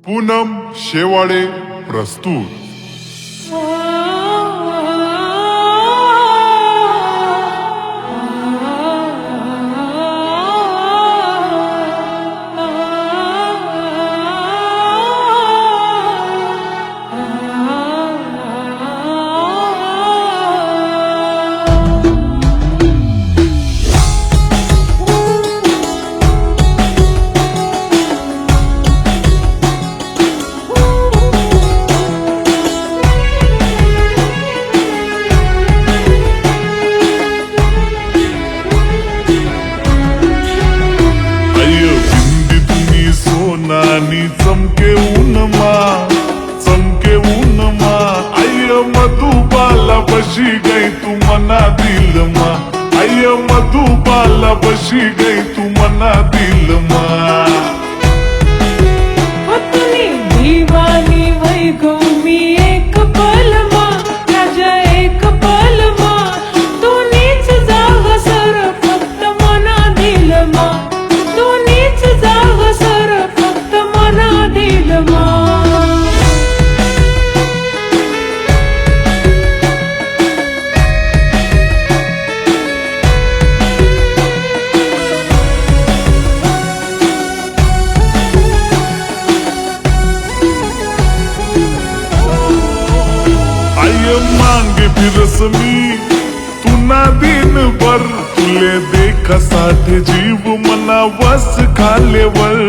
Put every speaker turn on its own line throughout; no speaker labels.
पूनम शेवाळे प्रस्तुत। चमके ऊन मा आय मधुबाला बशी गई तू मना दिल मा, आय मधुबाला बशी गई तू मना दिल मा।
अपनी दीवानी वही गो मी एक पल मा, राजा एक पल मा, तू नीच जाग सर फक्त मना दिल मा, तू नीच जाग सर फक्त मना दिल मा।
मांगे फिरस मी तू ना दिन भर, तुले देखा साथे जीव मना वस खालेवर।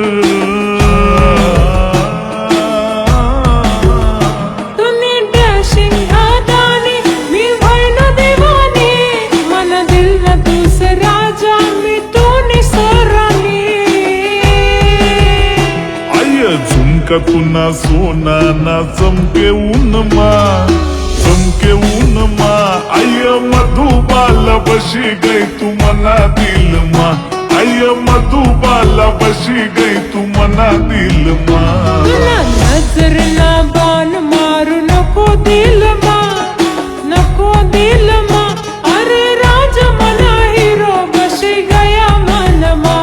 तूने डैशिंग आदानी मी वैन दीवानी, मन दिल न दूसरा जा मी तूने सरानी।
आय झुमका तुना सोना ना चमके ऊन मा, चमके ऊन मा आय मधुबाला बशी गई तू मना दिल मा, आय मधुबाला बशी गई तू मना दिल मा।
तुना नजर ना बान मारू नको दिल मा, नको दिल मा, अरे राजा मना हिरो बशी गया मन मा,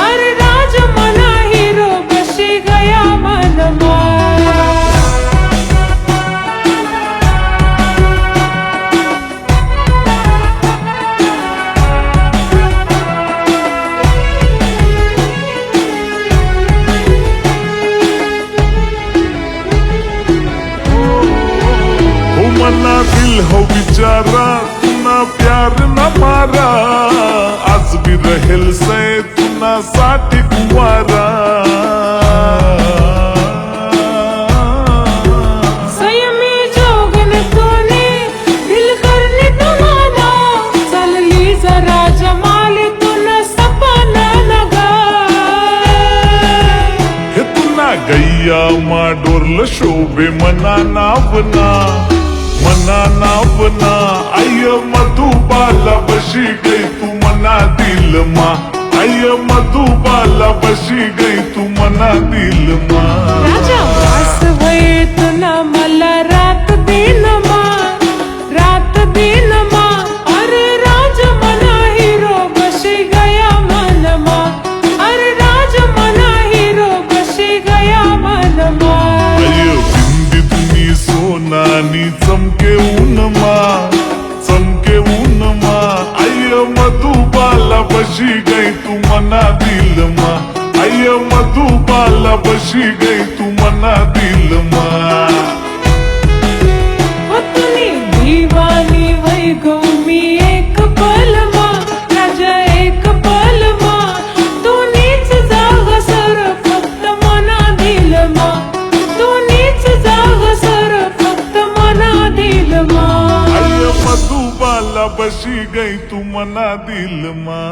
अरे राजा मना हिरो बशी गया मन मा।
मना दिल हो बिचारा तुना प्यार न मारा, आज भी रहेल से तुना साठी कुवारा।
संयमी जोगन तूने दिल करने तुम्हारा, चल ली जरा जमाली तुना सपना लगा।
हे तुना गैया मा डोरल शोभे मना नावना, मना नावना आय मधुबाला बशी गई तू मना दिल मा, आय मधुबाला बशी गई तू मना दिल मा।
राजा वास वये तुना मला रात दिन मा, रात दिन मा, अरे राजा मना हिरो बशी गया मन मा, अरे राजा मना हिरो बशी गया मन मा।
बिंदी तुम्ही सोनानी चमके ऊन मा, चमके ऊन मा आय मधुबाला बशी गई तू मना दिल मा, आय मधुबाला बशी गई तू मना दिल मा।
अपनी दीवानी वही गो मी एक पल मा, राजा एक पल मा, तू नीच जाग सर फक्त मना दिल मा, तू नीच जाग सर फक्त मना दिल मा।
आय मधुबाला बशी गई तू मना दिल मा।